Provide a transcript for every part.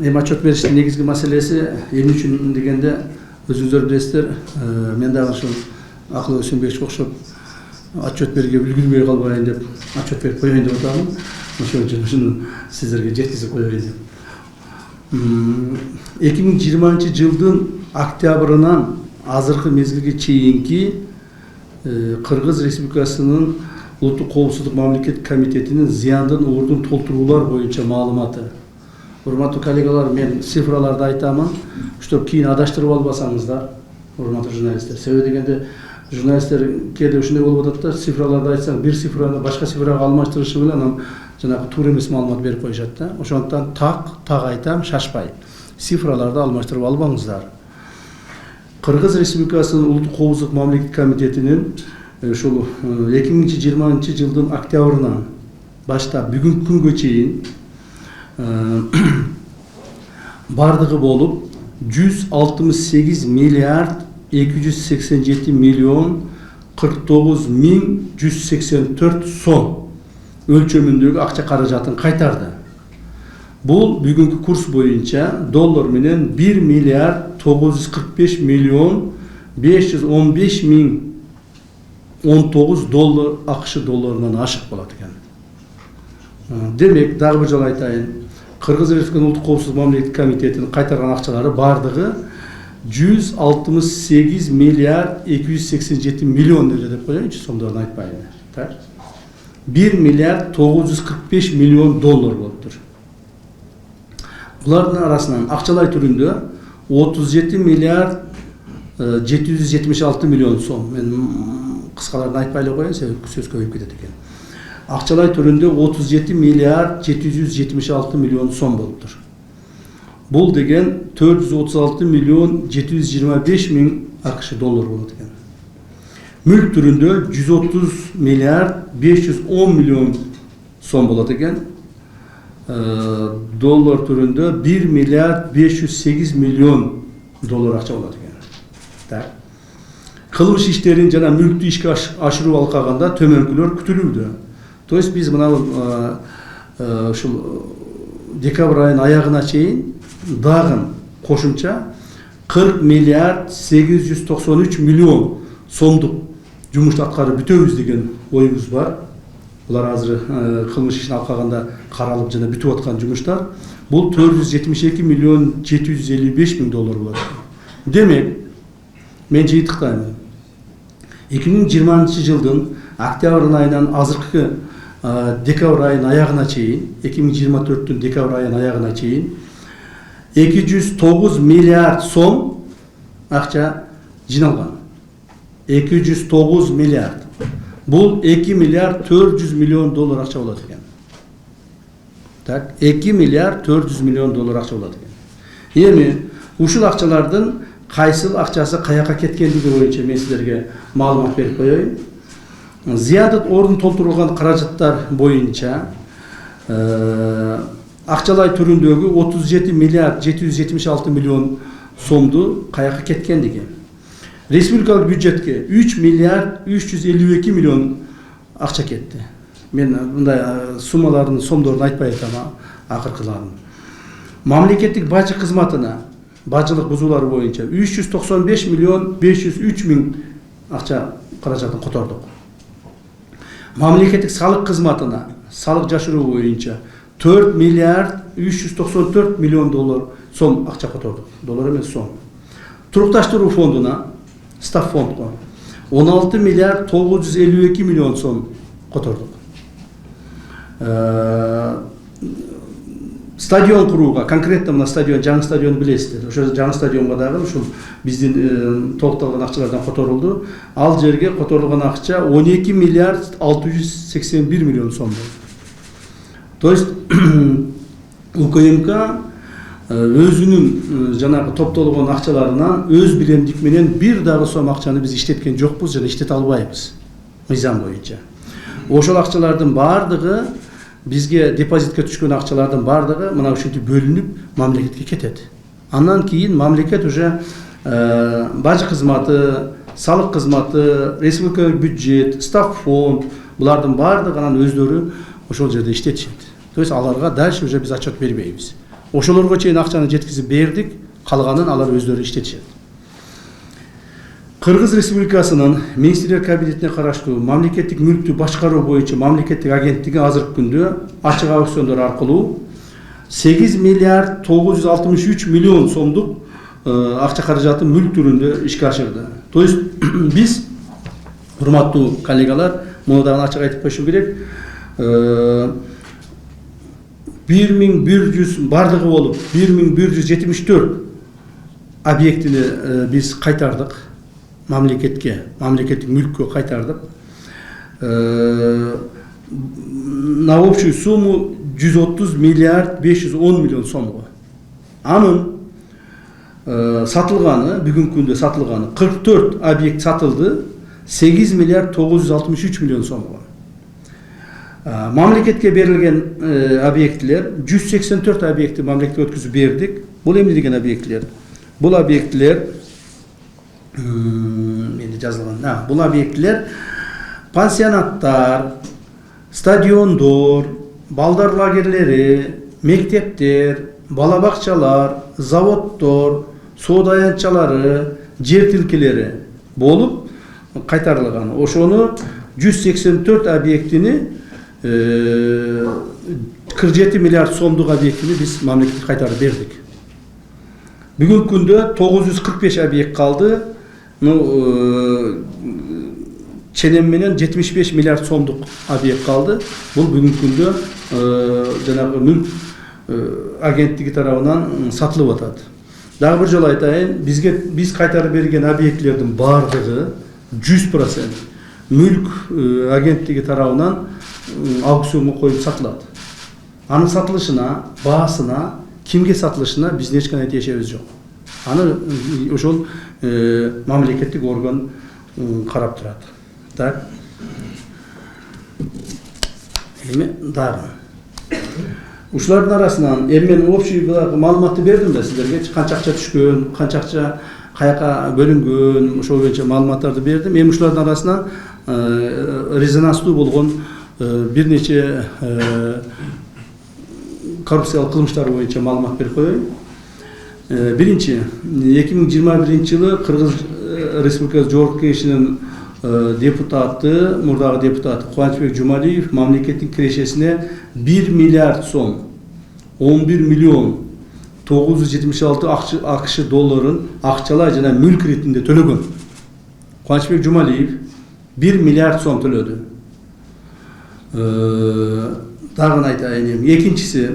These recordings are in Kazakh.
Эми отчет бериштин негизги маселеси эмне үчүн дегенде өзүңүздөр билесиздер, мен дагы ошол Акыл Өсөнбековичке окшоп отчет берүүгө үлгүрбөй калбайын деп отчет берип коеюн деп атамын. Ошон үчүн ушуну сиздерге жеткизип коеюн деп. 2020 жылдын октябрынан азыркы мезгилге чейинки Кыргыз Республикасынын Улуттук коопсуздук мамлекеттик комитетинин зыяндын уурдун толтуруулар боюнча маалыматы. Урматтуу коллегалар, мен цифраларды айтамын, чтобы кийин адаштырып албасаңыздар, урматтуу журналисттер. Себеби дегенде журналисттер кээде ушундай болуп атат да, цифраларды айтсаң, бир цифраны башка цифрага алмаштырышы менен анан жанагы туура эмес маалымат берип коюшат да. Ошондуктан так айтам, шашпай. Цифраларды алмаштырып албаңыздар. Кыргыз Республикасынын Улуттук коопсуздук мамлекеттик комитетинин ушул 2020 жылдын октябрынан баштап бүгүнкү күнгө чейин бардыгы болуп 168 миллиард 287 миллион 49 миң 184 сом өлчөмүндөгү акча каражатын кайтарды. Бул бүгүнкү курс боюнча доллар менен 1 миллиард 945 миллион 515 миң 19 доллар АКШ долларынан ашык болот экен. Демек, дагы бир жолу айтайын, Кыргыз Республикасынын Улуттук коопсуздук мамлекеттик комитетинин кайтарган акчалары бардыгы 168 миллиард 287 миллион деп коеюнчу, сомдорун айтпайын. 1 миллиард 945 миллион доллар болуптур. Булардын арасынан акчалай түрүндө 37 миллиард 776 миллион сом. Мен кыскаларын айтпай эле коеюн, себеби сөз көбөйүп кетет экен. Акчалай түрүндө 37 миллиард 776 миллион сом болуптур. Бул деген 436 миллион 725 миң АКШ доллар болот экен. Мүлк түрүндө 130 миллиард 510 миллион сом болот экен. Доллар түрүндө 1 миллиард 508 миллион доллар акча болот экен. Кылмыш иштерин жана мүлктү ишке ашыруу алкаганда төмөнкүлөр күтүлүүдө. То есть биз мына ушул декабрь айынын аягына чейин дагы кошумча 40 миллиард 893 миллион сомдук жумушту аткарып бүтөбүз деген оюбуз бар. Булар азыр кылмыш ишин алкаганда каралып жана бүтүп аткан жумуштар. Бул 472 миллион 755 миң доллар болот. Демек, мен жыйынтыктайм. 2020 жылдын октябрь айынан азыркы декабрь айынын аягына чейин, 2024-түн декабрь айынын аягына чейин 209 миллиард сом акча жиналган. 209 миллиард. Бул 2 миллиард 400 миллион доллар акча болот экен. Так, 2 миллиард 400 миллион доллар акча болот экен. Эми ушул акчалардын кайсыл акчасы каяка кеткендиги боюнча мен силерге маалымат берип коеюн. Зыяндын ордун толтурулган каражаттар боюнча акчалай түрүндөгү 37 миллиард 776 миллион сомду каяка кеткендиги. Республикалык бюджетке 3 миллиард 352 миллион акча кетти. Мен мындай суммалардын сомдорун айтпай атам, акыркыларын. Мамлекеттик бажы кызматына бажылык бузуулар боюнча 395 миллион 503 миң акча каражатын котордук. Мамлекеттик салык кызматына салык жашыруу боюнча 4 миллиард 394 миллион доллар сом акча котордук. Доллар эмес, сом. Турукташтыруу фондуна, став фондго 16 миллиард 952 миллион сом котордук. Стадион курууга, конкретно мына стадион, жаңы стадион билесиздер. Ошо жаңы стадионго дагы ушул биздин толукталган акчалардан которулду. Ал жерге которулган акча 12 миллиард 681 миллион сом. То есть УКМК өзүнүн жанагы топтолгон акчаларынан өз билемдик менен бир дагы сом акчаны биз иштеткен жокпуз жана иштете албайбыз мыйзам боюнча. Ошол акчалардын бардыгы бизге депозитке түшкөн акчалардын бардыгы мына ушинтип бөлүнүп мамлекетке кетет. Андан кийин мамлекет уже бажы кызматы, салык кызматы, республикалык бюджет, став фонд булардын бардыгы анан өздөрү ошол жерде иштетишет. То есть аларга дальше уже биз отчет бербейбиз. Ошолорго чейин акчаны жеткизип бердик, калганын алар өздөрү иштетишет. Кыргыз Республикасынын Министрлер кабинетине караштуу мамлекеттик мүлктү башкаруу боюнча мамлекеттик агенттиги азыркы күндө ачык аукциондор аркылуу 8 миллиард 963 миллион сомдук акча каражатын мүлк түрүндө ишке ашырды. То есть биз, урматтуу коллегалар, муну дагы ачык айтып коюшум керек, 1100 бардыгы болуп 1174 объектини биз кайтардык мамлекетке, мамлекеттик мүлккө кайтардык. На общую сумму 130 миллиард 510 миллион сомго. Анын сатылганы, бүгүнкү күндө сатылганы 44 объект сатылды, 8 миллиард 963 миллион сомго. Мамлекетке берилген объектилер 184 объекти мамлекетке өткүзүп бердик. Бул эмне деген объектилер? Бул объектилер менде жазылган. Бул объектилер пансионаттар, стадиондор, балдар лагерлери, мектептер, бала бакчалар, заводдор, соода аянтчалары, жер тилкелери болуп кайтарылган. Ошону 184 объектини 47 миллиард сомдук объектини биз мамлекетке кайтарып бердик. Бүгүнкү күндө 945 объект калды. Ченем менен 75 миллиард сомдук объект калды. Бул бүгүнкү күндө жанагы мүлк агенттиги тарабынан сатылып атат. Дагы бир жолу айтайын, биз кайтарып берген объектилердин бардыгы 100% мүлк агенттиги тарабынан аукционго коюп сатылат. Анын сатылышына, баасына, кимге сатылышына биздин эч кандай тиешебиз жок. Аны ошол мамлекеттик орган карап турат. Так. Эми дагы ушулардын арасынан мен общий маалыматты бердим да сиздерге, канча акча түшкөн, канча акча каяка бөлүнгөн, ошол боюнча маалыматтарды бердим. Эми ушулардын арасынан резонанстуу болгон бир нече коррупциялык кылмыштар боюнча маалымат берип коеюн. Биринчи, 2021 жылы Кыргыз Республикасы Жогорку Кеңешинин депутаты, мурдагы депутаты Кубанычбек Жумалиев мамлекеттин кирешесине 1 миллиард сом, 11 миллион 976 АКШ долларын акчалай жана мүлк ретинде төлөгөн. Кубанычбек Жумалиев 1 миллиард сом төлөдү. Дагы айтайын, экинчиси,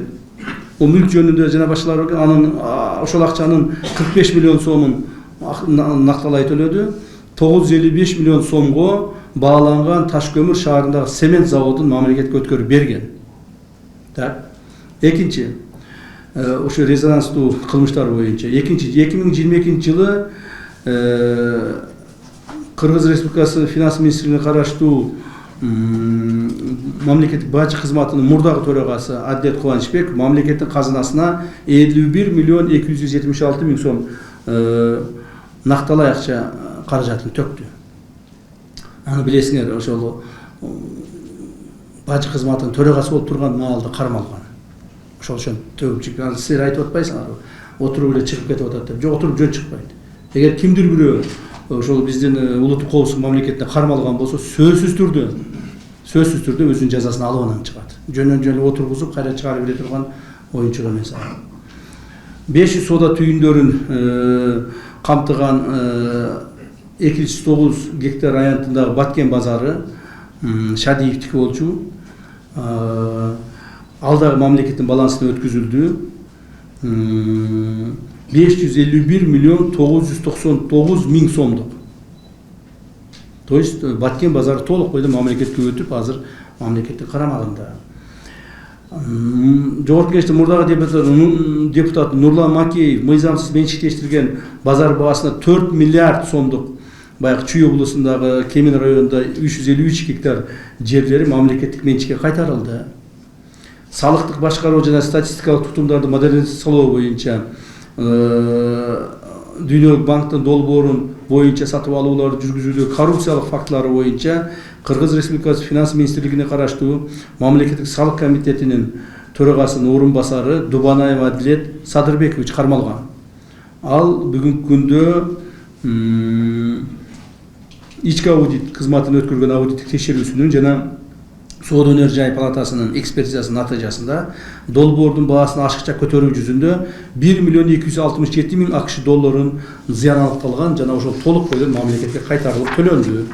o mülk жөнүндө жана башкалар анын ошол акчанын 45 миллион сомун накталай төлөдү. 955 миллион сомго бааланган Ташкөмүр шаарындагы цемент заводун мамлекетке өткөрүп берген. Так. Экинчи, ошо резонанстуу кылмыштар боюнча. Экинчи, 2022 жылы Кыргыз Республикасы финанс министрлигине караштуу мамлекеттик бажы кызматынын мурдагы төрагасы Адилет Кубанычбек мамлекеттин казынасына 51 миллион 276 миң сом накталай акча каражатын төктү. Аны билесиңер, ошол бажы кызматынын төрагасы болуп турган маалда кармалган. Ошол үчүн төгүп аны силер айтып атпайсыңарбы? Отуруп эле чыгып кетип атат деп. Жок, отуруп жөн чыкпайт. Эгер кимдир бирөө ошол биздин улуттук коопсуздук мамлекетине кармалган болсо сөзсүз түрдө өзүнүн жазасын алып анан чыгат. Жөнөн жөн отургузуп кайра чыгарып бере турган оюнчук эмес. 500 соода түйүндөрүн камтыган 209 гектар аянтындагы Баткен базары Шадиевдики болчу. Ал дагы мамлекеттин балансына өткүзүлдү. 551 миллион 999 миң сомдук. То есть Баткен базары толук койду мамлекетке өтүп, азыр мамлекеттин карамагында. Жогорку Кеңештин мурдагы депутаты Нурлан Макеев мыйзамсыз менчиктештирген базар баасына 4 миллиард сомдук баягы Чүй облусундагы Кемин районунда 353 гектар жерлери мамлекеттик менчикке кайтарылды. Салыктык башкаруу жана статистикалык тутумдарды модернизациялоо боюнча Дүйнөлүк банктын долбоорун боюнча сатып алууларды жүргүзүүдө коррупциялык фактылары боюнча Кыргыз Республикасы финанс министрлигине караштуу мамлекеттик салык комитетинин төрагасынын орун басары Дубанаев Адилет Садырбекович кармалган. Ал бүгүнкү күндө ички аудит кызматын өткөргөн аудиттик текшерүүсүнүн жана Соода өнөр жай палатасынын экспертизасынын натыйжасында долбоордун баасын ашыкча көтөрүү жүзүндө 1 миллион 267 миң АКШ долларын зыян аныкталган жана ошол толук бойдон мамлекетке кайтарылып төлөндү.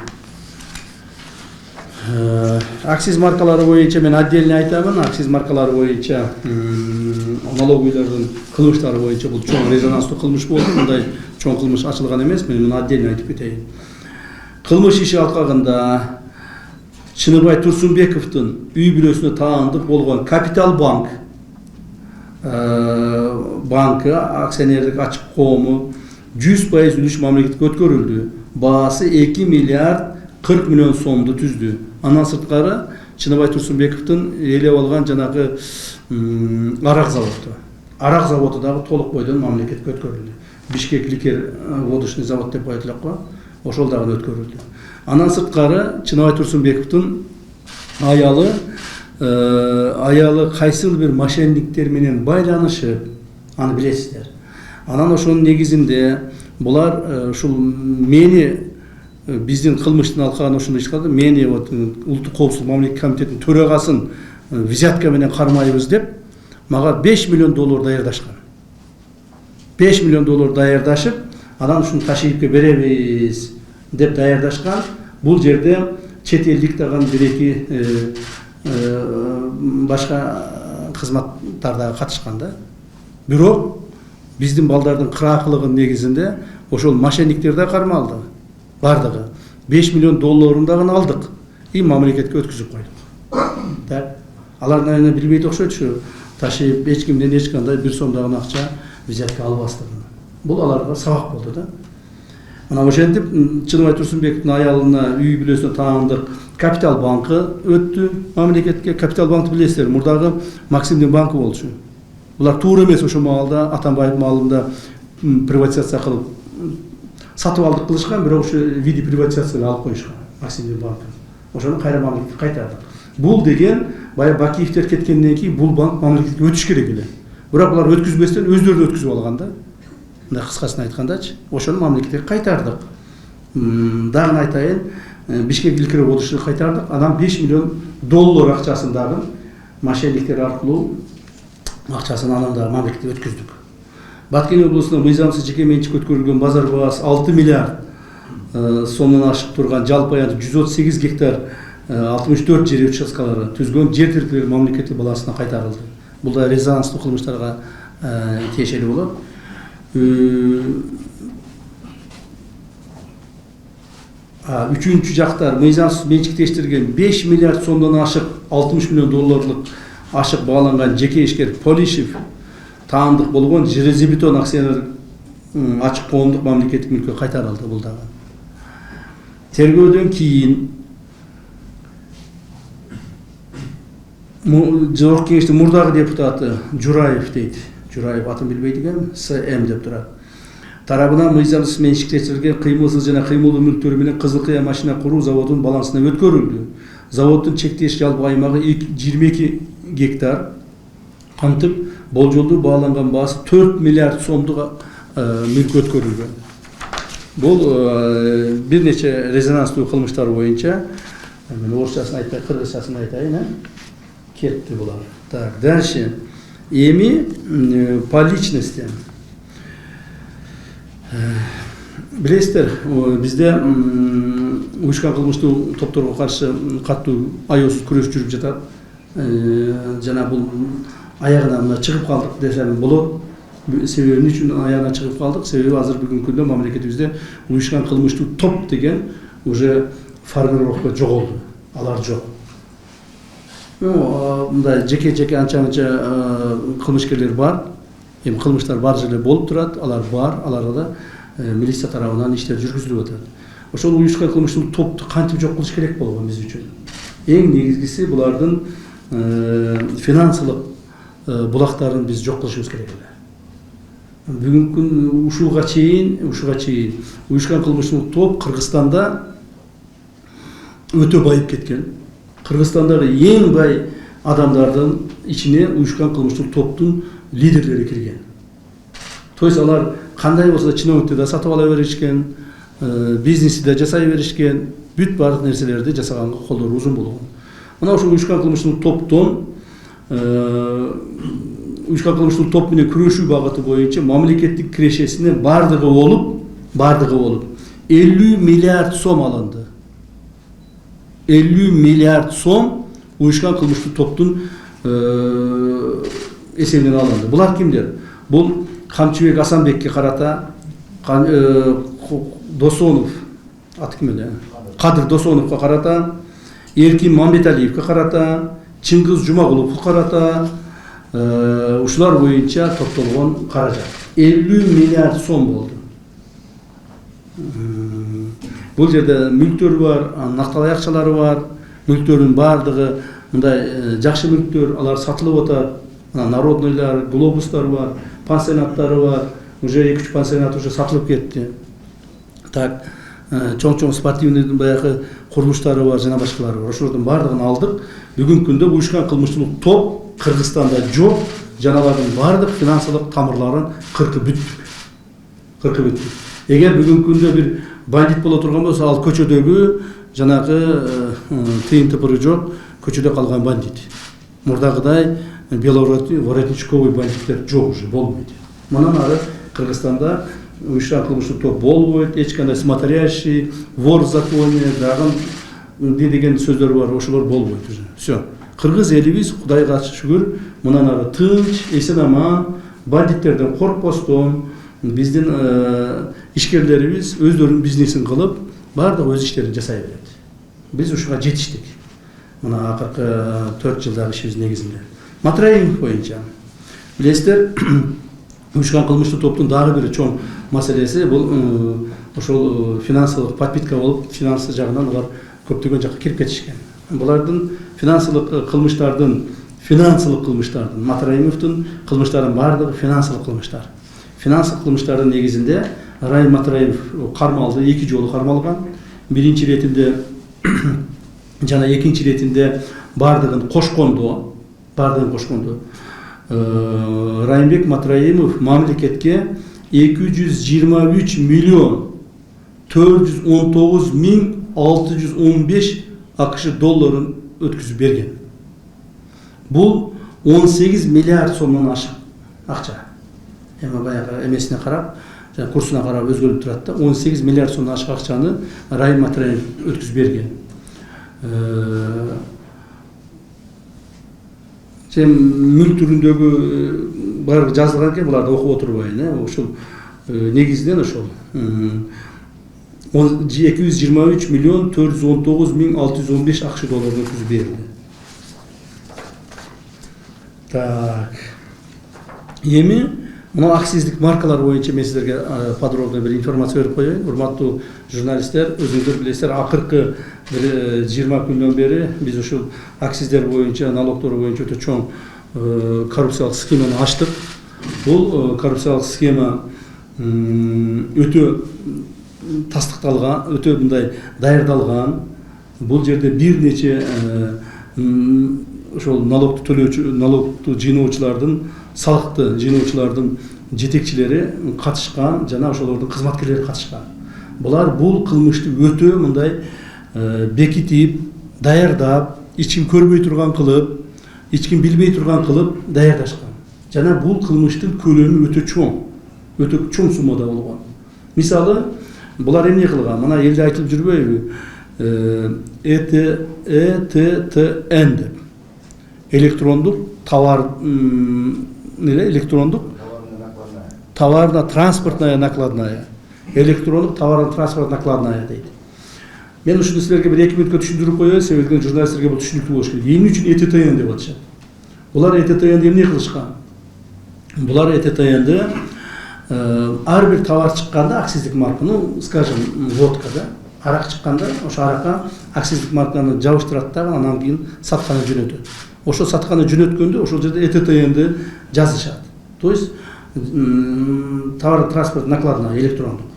Акциз маркалары боюнча мен отдельно айтамын. Акциз маркалары боюнча налоговыйлардын кылмыштары боюнча бул чоң резонанстуу кылмыш болду. Мындай чоң кылмыш ачылган эмес. Мен муну отдельно айтып кетейин. Кылмыш иши алкагында Чыныбай Турсунбековдун үй бүлөсүнө таандык болгон Капитал банкы акционердик ачык коому 100% үлүш мамлекетке өткөрүлдү. Баасы 2 миллиард 40 миллион сомду түздү. Андан сырткары Чыныбай Турсунбековдун ээлеп алган жанагы арак заводу. Арак заводу дагы толук бойдон мамлекетке өткөрүлдү. Бишкек ликер водочный завод деп коет элек го. Ошол дагы өткөрүлдү. Андан сырткары Чыныбай Турсунбековдун аялы кайсыл бир мошенниктер менен байланышы, аны билесиздер. Анан ошонун негизинде булар ушул мени биздин кылмыштын алкагына ошондой иш кылды. Мени улуттук коопсуздук мамлекеттик комитетинин төрагасын взятка менен кармайбыз деп мага 5 миллион доллар даярдашкан. 5 миллион доллар даярдашып, анан ушуну Ташиевке беребиз деп даярдашкан. Бул жерде чет элдик дагы бир-эки башка кызматтар дагы катышкан да. Бирок биздин балдардын кыраакылыгынын негизинде ошол мошенниктер да кармалды. Бардыгы 5 миллион долларын дагы алдык. Мамлекетке өткүзүп койдук. Так. Алар наверное билбейт окшойт. Ташиев эч кимден эч кандай бир сом дагы акча взятка албастыгын. Бул аларга сабак болду да. Мына ошентип Чыныбай Турсунбековдун аялына үй бүлөсүнө таандык Капитал банкы өттү мамлекетке. Капитал банкты билесиздер, мурдагы Максимдин банкы болчу. Булар туура эмес ошол маалда Атамбаев маалында приватизация кылып сатып алдык кылышкан, бирок ошо види приватизацияны алып коюшкан Максимдин банкын. Ошону кайра мамлекетке кайтардык. Бул деген баягы Бакиевдер кеткенден кийин бул банк мамлекетке өтүш керек эле. Бирок булар өткүзбестен өздөрү өткүзүп алган да. Мындай кыскасын айткандачы, ошону мамлекетке кайтардык. Дагы айтайын, Бишкек ликер водочный кайтардык. Анан 5 миллион доллар акчасын дагы мошенниктер аркылуу акчасын анан дагы мамлекетке өткүздүк. Баткен облусунда мыйзамсыз жеке менчикке өткөрүлгөн базар баасы 6 миллиард сомдон ашык турган жалпы аянты 138 гектар 64 жер участкалары түзгөн жер тилкелери мамлекеттик балансына кайтарылды. Бул да резонанстуу кылмыштарга тиешелүү болот. Үчүнчү жактар мыйзамсыз менчиктештирген 5 миллиард сомдон ашык 60 миллион долларлык ашык бааланган жеке ишкер Полишев таандык болгон Железобетон акционер ачык коомдук мамлекеттик мүлккө кайтарылды. Бул дагы тергөөдөн кийин Жогорку кеңештин мурдагы депутаты Жураев дейт. Жураев атын билбейт экен, СМ деп турат. Тарабынан мыйзамсыз менчиктештирилген кыймылсыз жана кыймылдуу мүлктөр менен Кызыл Кыя машина куруу заводунун балансына өткөрүлдү. Заводдун чектеш жалпы аймагы 22 гектар. Кантип болжолдуу бааланган баасы 4 миллиард сомдук мүлк өткөрүлгөн. Бул бир нече резонанстуу кылмыштар боюнча, мен орусчасын айтпай, кыргызчасын айтайын, кетти булар. Так, дальше. Эми по личности. Билесиздер, бизде уюшкан кылмыштуу топторго каршы катуу аеосуз күрөш жүрүп жатат. Жана бул аягына мына чыгып калдык десем болот. Себеби эмне үчүн аягына чыгып калдык? Себеби азыр бүгүнкү күндө мамлекетибизде уюшкан кылмыштуу топ деген уже формировка жоголду. Алар жок. Мындай жеке анча кылмышкерлер бар. Эми кылмыштар бар жерде болуп турат, алар бар, аларга да милиция тарабынан иштер жүргүзүлүп атат. Ошол уюшкан кылмыштуу топту кантип жок кылыш керек болгон биз үчүн? Эң негизгиси булардын финансылык булактарын биз жок кылышыбыз керек эле. Бүгүнкү күн ушуга чейин уюшкан кылмыштуу топ Кыргызстанда өтө байып кеткен. Кыргызстандагы эң бай адамдардын ичине уюшкан кылмыштык топтун лидерлери кирген. То есть алар кандай болсо да чиновникти да сатып ала беришкен, бизнеси да жасай беришкен, бүт бардык нерселерди жасаганга колдору узун болгон. Мына ошол уюшкан кылмыштык топтон уюшкан кылмыштык топ менен күрөшүү багыты боюнча мамлекеттик кирешесине бардыгы болуп 50 миллиард сом алынды. 50 миллиард сом уюшкан кылмыштык топтун эсебинен алынды. Булар кимдер? Бул Камчыбек Асанбекке карата, Досонов, аты ким эле? Кадыр Досоновго карата, Эркин Мамбеталиевге карата, Чыңгыз Жумагуловго карата ушулар боюнча топтолгон каражат 50 миллиард сом болду. Бул жерде мүлктөр бар, накталай акчалары бар, мүлктөрдүн бардыгы мындай жакшы мүлктөр, алар сатылып атат. Народнойлар, глобустар бар, пансионаттары бар. Уже 2-3 пансионат уже сатылып кетти. Так, чоң спортивныйдын баягы курулуштары бар, жана башкалары бар. Ошолордун бардыгын алдык. Бүгүнкү күндө уюшкан кылмыштык топ Кыргызстанда жок, жаналардын бардык финансылык тамырларын кыркып бүттү. Эгер бүгүнкү күндө бир бандит боло турган болсо, ал көчөдөгү жанагы тыйын тыпыры жок, көчөдө калган бандит. Мурдагыдай беловоротничковый бандиттер жок уже, болбойт. Мындан ары Кыргызстанда уюшкан кылмыштык топ болбойт, эч кандай смотрящий, вор в законе, дагы деген сөздөр бар, ошолор болбойт уже. Все. Кыргыз элибиз Кудайга шүгүр, мындан ары тынч, эсен аман, бандиттерден коркпостон, биздин ишкерлерибиз өздөрүнүн бизнесин кылып, бардык өз иштерин жасай берет. Биз ушуга жетиштик. Мына акыркы 4 жылдагы ишибиз негизинде. Матраимов боюнча билесиздер, уюшкан кылмыштык топтун дагы бир чоң маселеси бул ошол финансылык подпитка болуп, финансы жагынан алар көптөгөн жакка кирип кетишкен. Булардын финансылык кылмыштардын Матраимовдун кылмыштарынын бардыгы финансылык кылмыштар. Финансылык кылмыштардын негизинде Райым Матраимов кармалды, 2 жолу кармалган. Биринчи иретинде жана экинчи иретинде бардыгын кошкондо. Райымбек Матраимов мамлекетке 223 миллион 419 миң 615 АКШ долларын өткүзүп берген. Бул 18 миллиард сомдон ашык акча. Эми баягы эмесине карап, жана курсуна карап өзгөрүп турат да, 18 миллиард сомдон ашык акчаны Райым Матраимов өткүзүп берген. Мүлк түрүндөгү баары жазылган экен, буларды окуп отурбайын, ошол негизинен ошол 223 миллион 419 миң 615 АКШ долларын өткүзүп берди. Так. Эми мына акциздик маркалар боюнча мен силерге подробно бир информация берип коеюн. Урматтуу журналисттер, өзүңүздөр билесиздер, акыркы 20 күндөн бери биз ушул акциздер боюнча, налогдор боюнча өтө чоң коррупциялык схеманы ачтык. Бул коррупциялык схема өтө тастыкталган, өтө мындай даярдалган. Бул жерде бир нече ошол налогду төлөөчү, налогду жыйноочулардын, салыкты жыйноочулардын жетекчилери катышкан, жана ошолордун кызматкерлери катышкан. Булар бул кылмышты өтө мындай бекитип, даярдап, эч ким көрбөй турган кылып, эч ким билбей турган кылып даярдашкан. Жана бул кылмыштын көлөмү өтө чоң суммада болгон. Мисалы, булар эмне кылган? Мына элде айтылып жүрбөйбү? ЭТТН деп. Электрондук товар электрондук товарно-транспортная накладная. Электрондук товарно-транспортная накладная дейт. Мен ушуну силерге бир 2 мүнөткө түшүндүрүп коеюн, себеби журналисттерге бул түшүнүктүү болуш керек. Эмне үчүн ЭТТН деп атышат? Булар ЭТТНди эмне кылышкан? Булар ЭТТНди ар бир товар чыкканда акциздик марка, скажем, водка да, арак чыкканда, ошо аракка акциздик марканы жабыштырат да, анан кийин сатканы жөнөтөт. Ошо сатканы жөнөткөндө ошол жерде ЭТТНди жазышат. То есть товар транспорт накладная электрондук.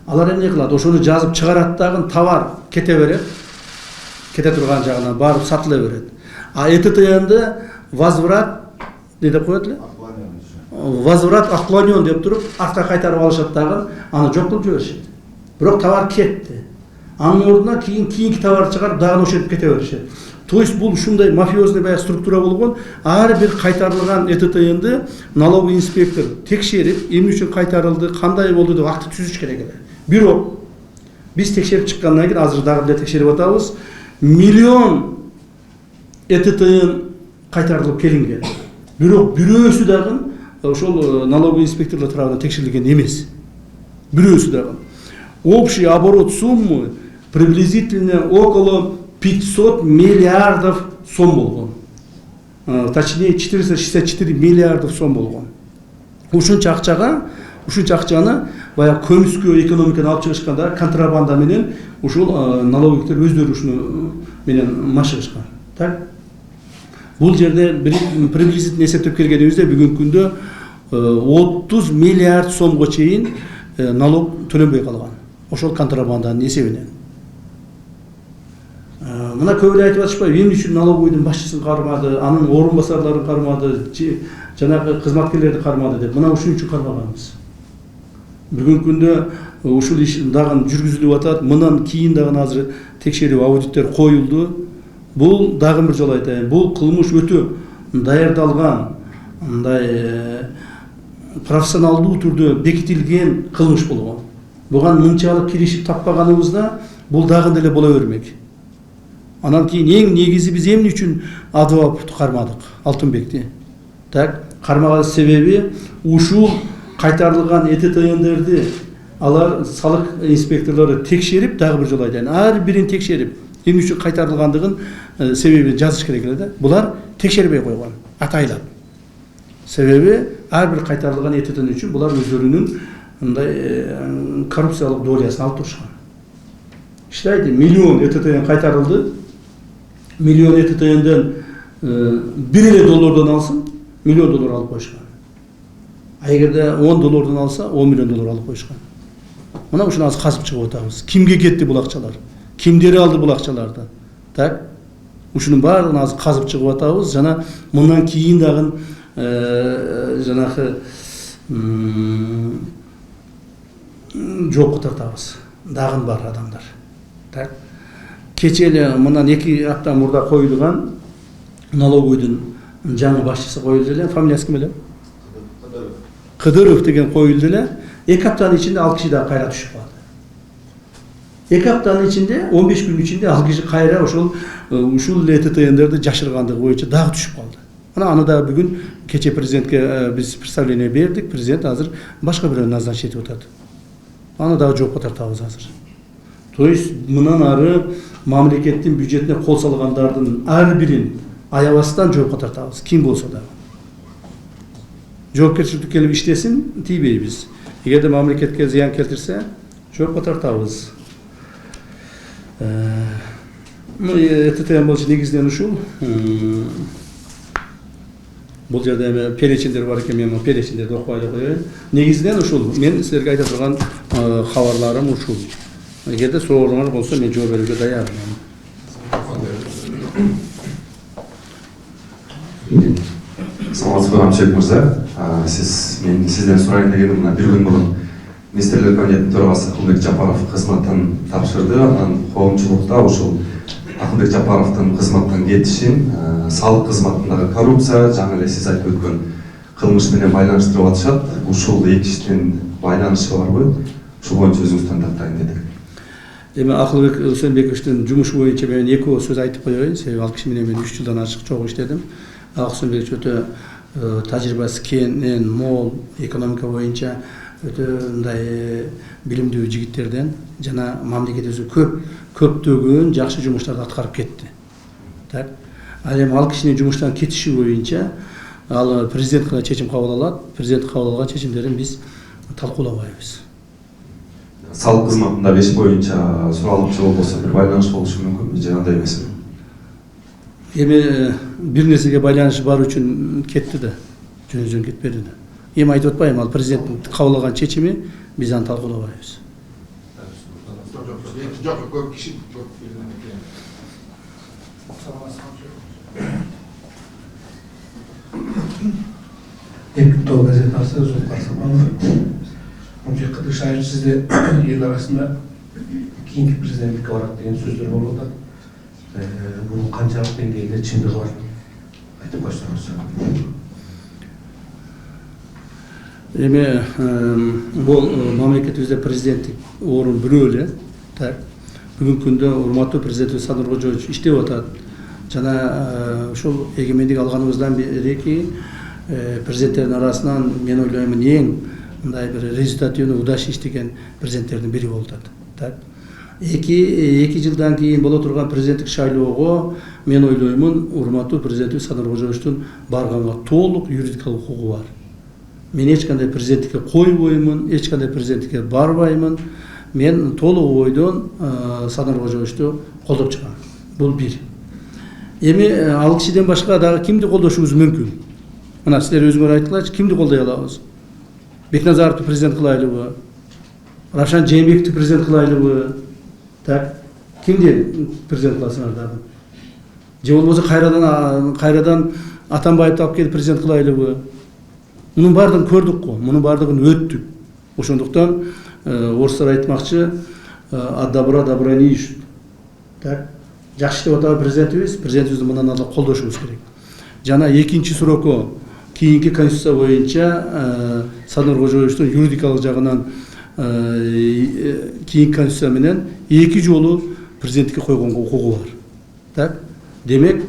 Алар эмне кылат? Ошону жазып чыгарат дагы, товар кете берет. Кете турган жагына барып сатыла берет. А ЭТТНды возврат не деп коет эле? Возврат отклонен деп туруп, артка кайтарып алышат дагы, аны жок кылып жиберишет. Бирок товар кетти. Анын ордуна кийинки товар чыгарып дагы ошентип кете беришет. То есть бул ушундай мафиозный баягы структура болгон, ар бир кайтарылган ЭТТНды налоговый инспектор текшерип, эмне үчүн кайтарылды, кандай болду деп акты түзүш керек эле. Бирок биз текшерип чыккандан кийин азыр дагы эле текшерип атабыз. Миллион ЭТТН кайтарылып келинген. Бирок бирөөсү дагы ошол налоговый инспекторлор тарабынан текшерилген эмес. Бирөөсү дагы. Общий оборот суммы приблизительно около 500 миллиардов сом болгон. Точнее 464 миллиардов сом болгон. Ушунча акчаны баягы көмүскө экономиканы алып чыгышканда контрабанда менен ушул налоговиктер өздөрү ушуну менен машыгышкан. Так? Бул жерде приблизительно эсептеп келгенибизде бүгүнкү күндө 30 миллиард сомго чейин налог төлөнбөй калган. Ошол контрабанданын эсебинен. Мына көп эле айтып атышпайбы, эмне үчүн налоговыйдын башчысын кармады, анын орун басарларын кармады, жанагы кызматкерлерди кармады деп. Мына ушун үчүн кармаганбыз. Бүгүнкү күндө ушул иш дагы жүргүзүлүп атат. Мындан кийин дагы азыр текшерүү аудиттер коюлду. Бул дагы бир жолу айтайын, бул кылмыш өтө даярдалган, мындай профессионалдуу түрдө бекитилген кылмыш болгон. Буга мынчалык киришип таппаганыбызда бул дагы деле боло бермек. Анан кийин эң негизи биз эмне үчүн адвокатты кармадык, Алтынбекти. Так, кармаган себеби ушул кайтарылган ЭТТНдерди алар салык инспекторлору текшерип, дагы бир жолу айтайын, ар бирин текшерип, эмне үчүн кайтарылгандыгын себебин жазыш керек эле да. Булар текшербей койгон, атайлап. Себеби ар бир кайтарылган ЭТТН үчүн булар өздөрүнүн мындай коррупциялык долясын алып турушкан. Иштейди, миллион ЭТТН кайтарылды. Миллион ЭТТНден 1 доллардан алсын, миллион доллар алып коюшкан. А эгерде 10 доллардан алса, 10 миллион доллар алып коюшкан. Мына ушуну азыр казып чыгып атабыз. Кимге кетти бул акчалар? Кимдери алды бул акчаларды? Так? Ушунун баарын азыр казып чыгып атабыз. Жана мындан кийин дагы жанагы жоопко тартабыз. Дагы бар адамдар. Так? Кече эле мындан 2 апта мурда коюлган налоговыйдын жаңы башчысы коюлду эле. Фамилиясы ким эле? Кыдыров деген коюлду эле. 2 аптанын ичинде ал киши да кайра түшүп калды. 2 аптанын ичинде, 15 күн ичинде ал киши кайра ушул ЭТТНдерди жашыргандыгы боюнча дагы түшүп калды. Аны да бүгүн кече президентке биз представление бердик. Президент азыр башка бирөөнү назначить этип атат. Аны дагы жоопко тартабыз азыр. То есть мындан ары мамлекеттин бюджетине кол салгандардын ар бирин аябастан жоопко тартабыз. Ким болсо да. Жоопкерчиликке келип иштесин, тийбейбиз. Эгерде мамлекетке зыян келтирсе, жоопко тартабыз. ЭТТН болчу негизинен ушул. Бул жерде эми перечиндер бар экен, мен перечиндерди окуп коеюн. Негизинен ушул. Мен силерге айта турган кабарларым ушул. Эгерде сурооңор болсо, мен жооп берүүгө даярмын. Саламатсызбы, Амчек мырза. Мен сизден сурайын дегеним, мына бир күн мурун Министрлер кабинетинин төрагасы Акылбек Жапаров кызматтан тапшырды. Анан коомчулукта ушул Акылбек Жапаровдун кызматтан кетишин салык кызматындагы коррупция, жаңы эле сиз айтып өткөн кылмыш менен байланыштырып атышат. Ушул эки иштин байланышы барбы? Ушул боюнча өзүңүз тандаттайын дедик. Эми Акылбек Усенбековичтин жумушу боюнча мен экөө сөз айтып коеюн. Себеби ал киши менен мен 3 жылдан ашык чогуу иштедим. Усенбекович өтө тажрыйбасы кенен, мол, экономика боюнча өтө мындай билимдүү жигиттерден жана мамлекетибизде көптөгөн жакшы жумуштарды аткарып кетти. Так. Ал эми ал кишинин жумуштан кетиши боюнча ал президент гана чечим кабыл алат. Президент кабыл алган чечимдерин биз талкуулабайбыз. Салык кызматында иш боюнча суроолчу болбосо бир байланыш болушу мүмкүнбү же андай эмеспи? Эми бир нерсеге байланышы бар үчүн кетти да, жөн кетпеди да. Эми айтып атпайбы, ал президенттин кабыл алган чечими, биз аны талкуулабайбыз. Жок, көп киши Депутат газетасы Зұлпы Қарсаманов. Қыдыр Шайыр, сізде ел арасында кейінгі президенттікке барады деген сөздер болып жатады. Бұның қаншалық деңгейде шындығы бар? Айтып қойсаңыз. Эми бул мамлекетибизде президенттик орун бирөө эле. Так. Бүгүнкү күндө урматтуу президентибиз Садыр Кожоевич иштеп атат. Жана ушул эгемендик алганыбыздан бери президенттердин арасынан мен ойлоймун эң мындай бир результативный удача иштеген президенттердин бири болуп атат. Так. Эки жылдан кийин боло турган президенттик шайлоого мен ойлоймун урматтуу президентибиз Садыр Кожоевичтин барганга толук юридикалык укугу бар. Мен ешқандай президенттікке қойбоймын, ешқандай президенттікке барбаймын. Мен толық ойдон Садыр Кожоевичти колдоп чыгам. Бул бир. Эми ал кишиден башка дагы кимди колдошубуз мүмкүн? Мына силер өзүңөр айткылачы, кимди колдой алабыз? Бекназаровду президент кылайлыбы? Равшан Жээнбековду президент кылайлыбы? Так, кимди президент кыласыңар дагы? Же болбосо кайрадан Атамбаевди алып келип президент кылайлыбы? Мунун бардыгын көрдүк го, мунун бардыгын өттүк. Ошондуктан орустар айтмакчы, добра не ищут. Так, жакшы иштеп атат президентибизди мындан ары колдошубуз керек. Жана экинчи сурокко кийинки конституция боюнча Садыр Кожоевичтин юридикалык жагынан кийинки конституция менен 2 жолу президенттикке койгонго укугу бар. Так, демек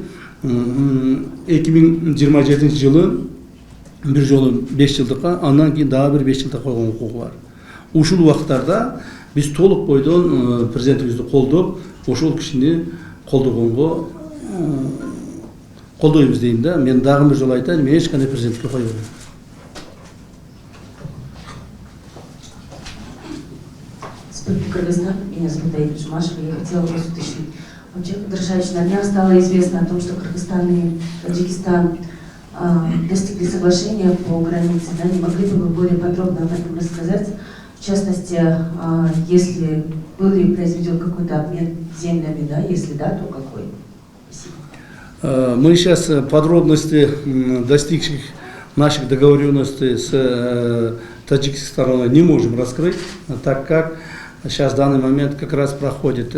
2027 жылы bir жолу 5 жылдыкка, андан кийин дагы бир 5 жылдыкка койгон укугу бар. Ушул убакыттарда биз толук бойдон президентибизди колдоп, ошол кишини колдогонго колдойбуз дейм да. Мен дагы бир жолу айтайын, мен эч кандай президентке койбойм. Республика Кыргызстан, меня зовут Аида Жумашева, я хотела вас уточнить. Вообще, Кыдыршевич, на днях стало известно о том, что Кыргызстан и Таджикистан достигли соглашения по границе, да, не могли бы вы более подробно об этом рассказать? В частности, если был ли произведен какой-то обмен землями, да, если да, то какой? Спасибо. Мы сейчас подробности достигших наших договоренностей с таджикской стороной не можем раскрыть, так как сейчас в данный момент как раз проходит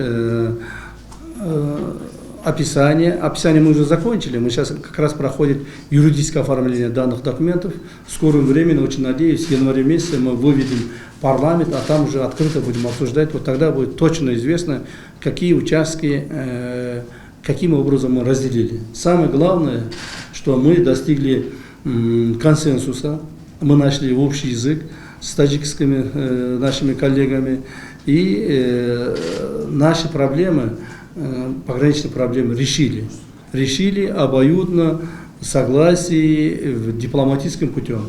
описание. Описание мы уже закончили. Мы сейчас как раз проходит юридическое оформление данных документов. В скором времени, очень надеюсь, в январе месяце мы выведем парламент, а там уже открыто будем обсуждать. Вот тогда будет точно известно, какие участки, каким образом мы разделили. Самое главное, что мы достигли консенсуса, мы нашли общий язык с таджикскими нашими коллегами, и наши проблемы, пограничные проблемы решили обоюдно, в согласии, дипломатическим путем.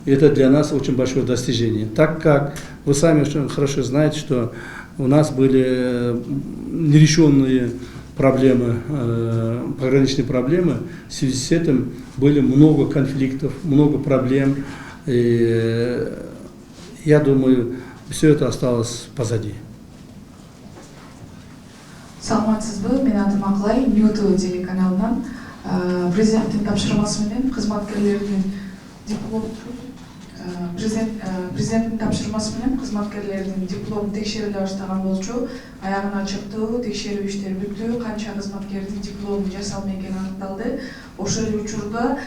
Это для нас очень большое достижение, так как вы сами очень хорошо знаете, что у нас были нерешенные проблемы, пограничные проблемы, в связи с этим были много конфликтов, много проблем, и я думаю, все это осталось позади. Саламатсызбы, мен атым Акылай, Ньюту телеканалынан президенттин тапшырмасы менен кызматкерлердин президенттин тапшырмасы менен кызматкерлердин диплому текшериле баштаган болчу. Аягына чыкты, текшерүү иштери бүттү, канча кызматкердин диплому жасалмай экени аныкталды. Ошол эле учурда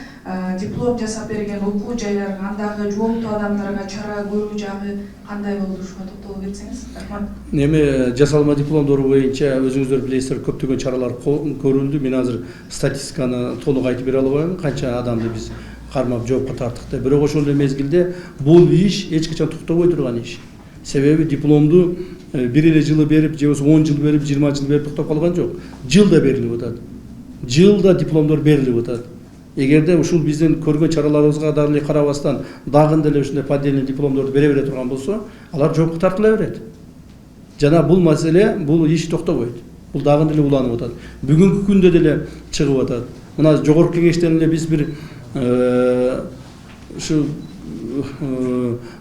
диплом жасап берген окуу жайларга, андагы жооптуу адамдарга чара көрүү жагы кандай болду, ушуга токтолуп кетсеңиз. Рахмат. Эми жасалма дипломдор боюнча өзүңүздөр билесиздер, көптөгөн чаралар көрүлдү. Мен азыр статистиканы толук айтып бере албайм, канча адамды биз кармап жоопко тарттык да. Бирок ошол эле мезгилде бул иш эч качан токтобой турган иш. Себеби дипломду бир эле жылы берип, же болбосо 10 жыл берип, 20 жыл берип токтоп калган жок. Жылда берилип атат. Жылда дипломдор берилип атат. Эгерде ушул биздин көргөн чараларыбызга дагы карабастан, дагы деле ушундай поддельный дипломдорду бере турган болсо, алар жоопко тартыла берет. Жана бул маселе, бул иш токтобойт. Бул дагы деле уланып атат. Бүгүнкү күндө деле чыгып атат. Мына жогорку кеңештен эле биз бир ушу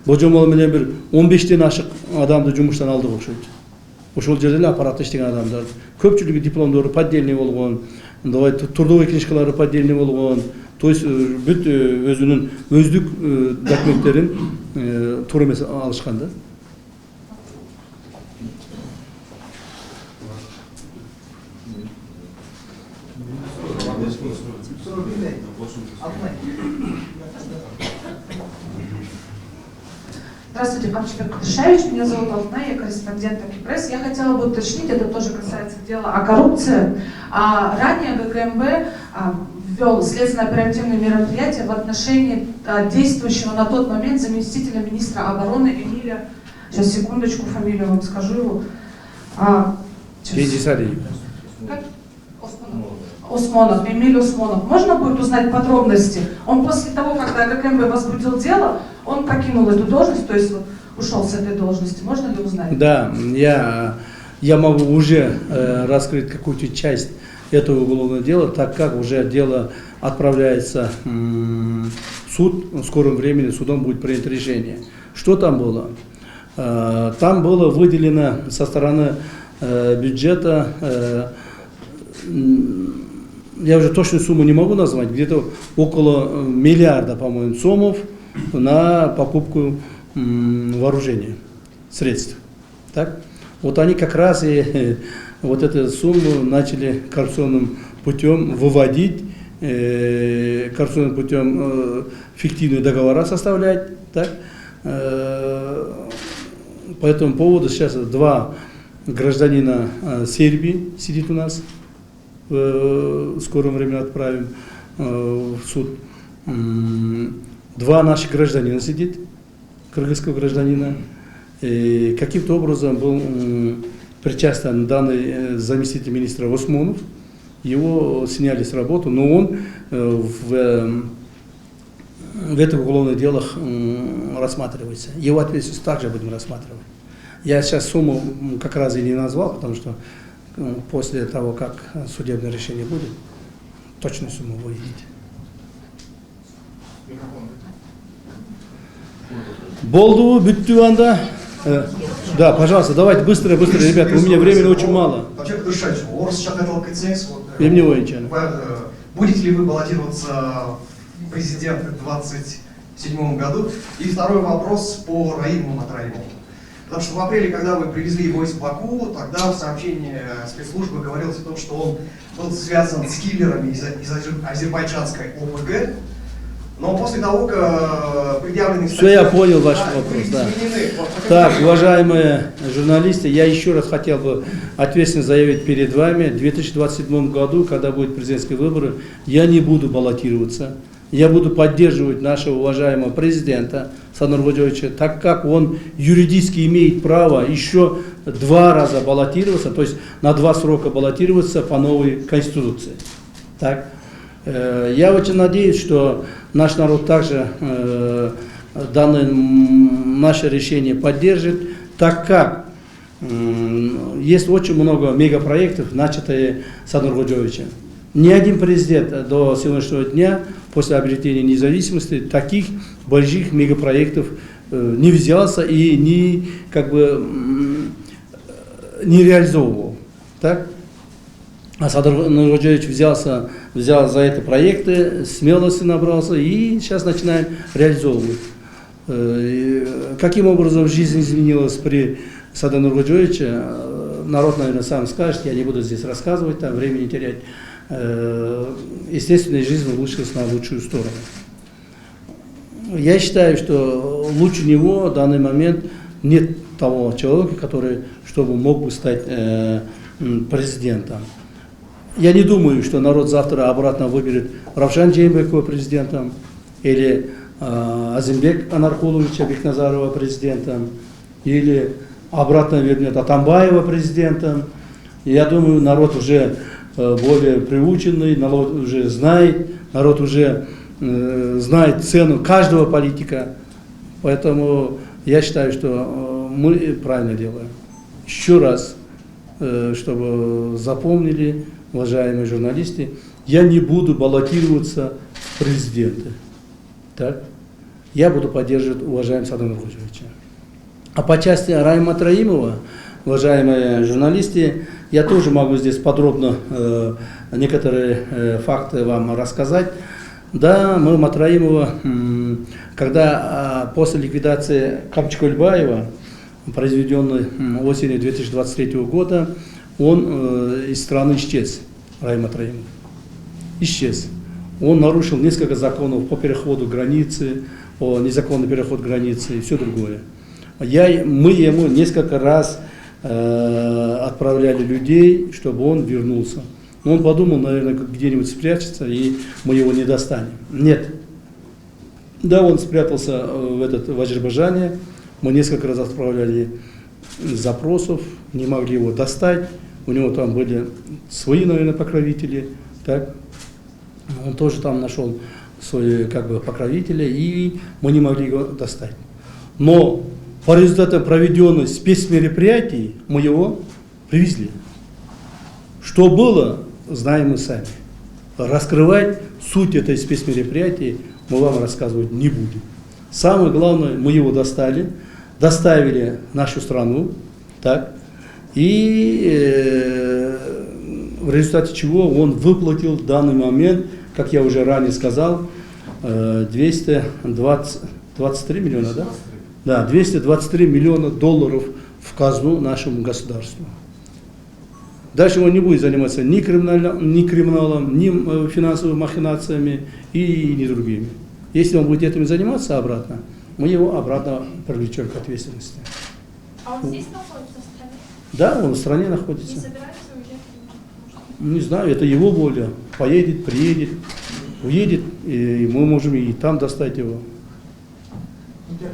божомол менен бир 15тен ашык адамды жумуштан алдык окшойт. Ошол жерде эле аппаратта иштеген адамдар. Көпчүлүгү дипломдору поддельный болгон, трудовой книжкалары поддельный болгон, То есть бүт өзүнүн өздүк документтерин туура эмес алышкан да. Здравствуйте, Камчибек Кудышевич, меня зовут Алтынай, я корреспондент Акипресс. Я хотела бы уточнить, это тоже касается дела о коррупции. Ранее ГКМБ ввел следственно-оперативные мероприятия в отношении действующего на тот момент заместителя министра обороны Эмиля, сейчас секундочку, фамилию вам скажу его. Осмонов, Эмиль Осмонов. Можно будет узнать подробности? Он после того, когда ГКМБ возбудил дело, он покинул эту должность, то есть вот, ушел с этой должности. Можно ли узнать? Да, я могу уже раскрыть какую-то часть этого уголовного дела, так как уже дело отправляется в суд, в скором времени судом будет принято решение. Что там было? Там было выделено со стороны бюджета, я уже точную сумму не могу назвать, где-то около миллиарда, по-моему, сомов на покупку вооружения, средств. Так? Вот они как раз и вот эту сумму начали коррупционным путем выводить, коррупционным путем фиктивные договора составлять. Так? По этому поводу сейчас 2 гражданина Сербии сидит у нас. В скором времени отправим в суд. 2 наших гражданина сидит, кыргызского гражданина. И каким-то образом был причастен данный заместитель министра Осмонов. Его сняли с работы, но он в этих уголовных делах рассматривается. Его ответственность также будем рассматривать. Я сейчас сумму как раз и не назвал, потому что после того, как судебное решение будет, точную сумму вы видите. Болду, Бюттюанда. Да, пожалуйста, давайте быстро, ребята, у меня времени очень мало. Вообще, Кудышевич, будете ли вы баллотироваться в президенты в 2027 году? И второй вопрос по Раиму Матраимову. Потому что в апреле, когда вы привезли его из Баку, тогда в сообщении спецслужбы говорилось о том, что он был связан с киллерами из азербайджанской ОПГ. Но после того, как предъявлены... Все, я понял ваш вопрос, да. Так, уважаемые журналисты, я еще раз хотел бы ответственно заявить перед вами, в 2027 году, когда будут президентские выборы, я не буду баллотироваться. Я буду поддерживать нашего уважаемого президента Садыр Ходжоевича, так как он юридически имеет право еще 2 раза баллотироваться, то есть на 2 срока баллотироваться по новой конституции. Так. Я очень надеюсь, что наш народ также данное наше решение поддержит, так как есть очень много мегапроектов, начатые Садыр Ходжоевичем. Ни один президент до сегодняшнего дня, после обретения независимости, таких больших мегапроектов не взялся и не реализовывал. Так? А Садыр Ходжоевич взял за эти проекты, смелости набрался и сейчас начинаем реализовывать. Каким образом жизнь изменилась при Садыру Ходжоевиче, народ, наверное, сам скажет, я не буду здесь рассказывать, там времени терять. Естественно, жизнь улучшилась на лучшую сторону. Я считаю, что лучше него в данный момент нет того человека, который чтобы мог бы стать президентом. Я не думаю, что народ завтра обратно выберет Равшан Жээнбекова президентом или Азимбек Анаркуловича Бекназарова президентом или обратно вернет Атамбаева президентом. Я думаю, народ уже более приученный, народ уже знает, народ уже знает цену каждого политика. Поэтому я считаю, что мы правильно делаем. Еще раз, чтобы запомнили, уважаемые журналисты, я не буду баллотироваться в президенты. Так? Я буду поддерживать уважаемого Садыра Ходжоевича. А по части Раима Матраимова, уважаемые журналисты, я тоже могу здесь подробно некоторые факты вам рассказать. Да, мы Матраимова, когда после ликвидации Камчкульбаева, произведенной осенью 2023 года, он из страны исчез, Раим Матраимов. Исчез. Он нарушил несколько законов по переходу границы, по незаконный переход границы и все другое. Мы ему несколько раз отправляли людей, чтобы он вернулся. Но он подумал, наверное, где-нибудь спрячется, и мы его не достанем. Нет. Да, он спрятался в Азербайджане. Мы несколько раз отправляли запросов, не могли его достать. У него там были свои, наверное, покровители. Так? Он тоже там нашел свои покровителя, и мы не могли его достать. Но по результатам проведенных спецмероприятий мы его привезли. Что было, знаем мы сами. Раскрывать суть этой спецмероприятия мы вам рассказывать не будем. Самое главное, мы его доставили в нашу страну, так, и в результате чего он выплатил в данный момент, как я уже ранее сказал, 223 миллиона, да? Да, 223 миллиона долларов в казну нашему государству. Дальше он не будет заниматься ни криминалом, ни финансовыми махинациями и ни другими. Если он будет этим заниматься обратно, мы его обратно привлечем к ответственности. А он здесь находится в стране? Да, он в стране находится. Не собирается уезжать? Не знаю, это его воля. Поедет, приедет, уедет, и мы можем и там достать его.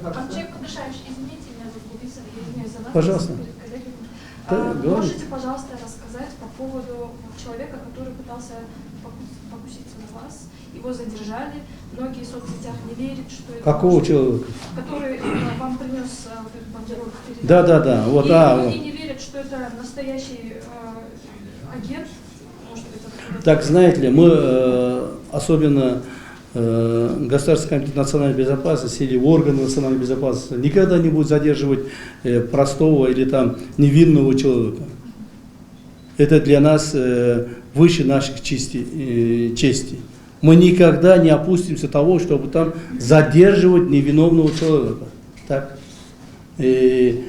Амчек Кудышевич, извините меня за глупицу, я извиняюсь за вас. Пожалуйста. Да, Можете, пожалуйста, рассказать по поводу человека, который пытался покуситься на вас? Его задержали, многие в соцсетях не верят, что это... Какого человека? Который вам принес вот эту бандеролку. Да. Вот, Многие не верят, что это настоящий агент. Может быть, это... Так, знаете ли, мы особенно Государственный комитет национальной безопасности или органы национальной безопасности никогда не будут задерживать простого или там невинного человека. Это для нас выше наших чести. Мы никогда не опустимся того, чтобы там задерживать невиновного человека. Так? И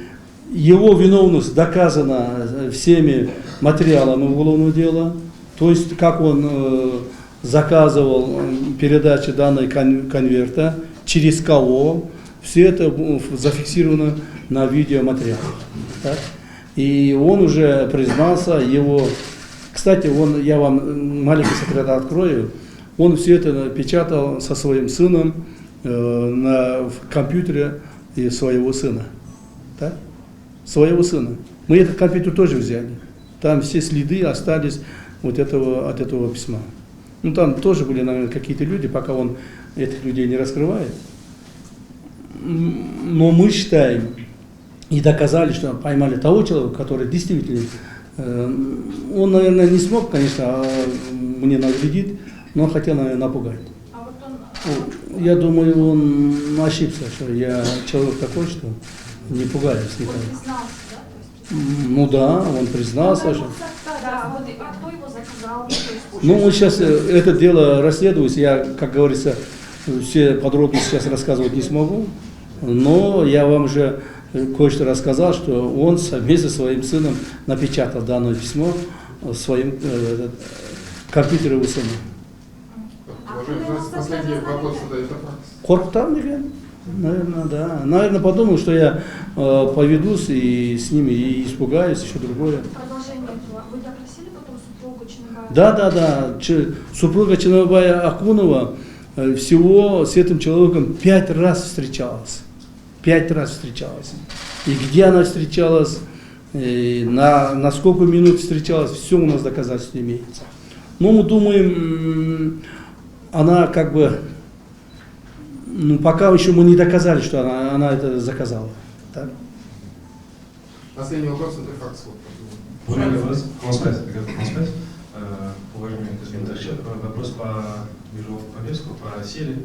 его виновность доказана всеми материалами уголовного дела. То есть, как он заказывал передачу данной конверта, через кого, все это зафиксировано на видеоматериалах. Так? И он уже признался, кстати, я вам маленький секрет открою, он все это печатал со своим сыном в компьютере своего сына. Так? Своего сына. Мы этот компьютер тоже взяли. Там все следы остались от этого письма. Ну, там тоже были, наверное, какие-то люди, пока он этих людей не раскрывает. Но мы считаем и доказали, что поймали того человека, который действительно, он, наверное, не смог, конечно, мне навредить, но он хотел, наверное, напугать. А вот он... Я думаю, он ошибся, что я человек такой, что не пугаюсь никогда. Он признался, да? То есть, Ну да, он признался, что... Да, вот, а кто его заказал? Ну, мы сейчас это дело расследуется, я, как говорится, все подробности сейчас рассказывать не смогу, но я вам уже кое-что рассказал, что он вместе со своим сыном напечатал данное письмо в своем компьютере у сына. Последний вопрос задает Корктан, наверное, да. Наверное, подумал, что я поведусь и с ними и испугаюсь, еще другое. Продолжение этого. Вы допросили потом супругу Чыныбая? Да. Супруга Чыныбая Акунова всего с этим человеком 5 раз встречалась. 5 раз встречалась. И где она встречалась, на сколько минут встречалась, все у нас доказательства имеется. Но мы думаем, она как бы, пока еще мы не доказали, что она это заказала. Так? Последний вопрос, это факт. Уважаемый уважаемый господин Тарчак, вопрос по мировому повестку, по силе,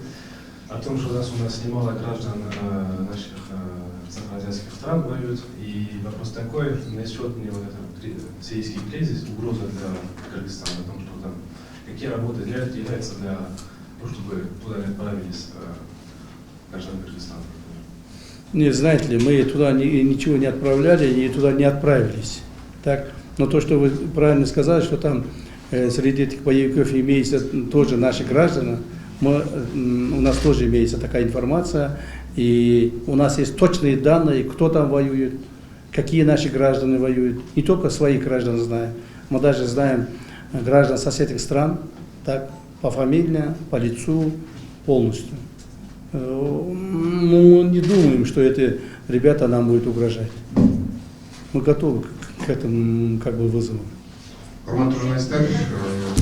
о том, что у нас немало граждан наших заходящих стран воюют, и вопрос такой, насчет мне вот этот сирийский кризис, угроза для Кыргызстана, о том, что там, какие работы являются для ну, чтобы туда не отправились граждан Кыргызстана. Не, знаете ли, мы туда ничего не отправляли и туда не отправились. Так? Но то, что вы правильно сказали, что там среди этих боевиков имеются тоже наши граждане, у нас тоже имеется такая информация, и у нас есть точные данные, кто там воюет, какие наши граждане воюют. Не только своих граждан знаем, мы даже знаем граждан соседних стран, так, пофамильно, по лицу, полностью. Мы не думаем, что эти ребята нам будут угрожать. Мы готовы к этому как бы вызову. Құрметті журналистер,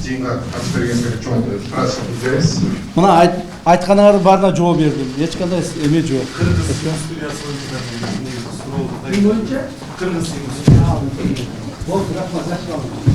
жиынға қатысып бергендерге чоң рахмат білдіреміз. Мына айтқаныңыздың барына жауап бердім. Ешқандай эме жоқ. Кыргыз Болды, рахмат, жақсы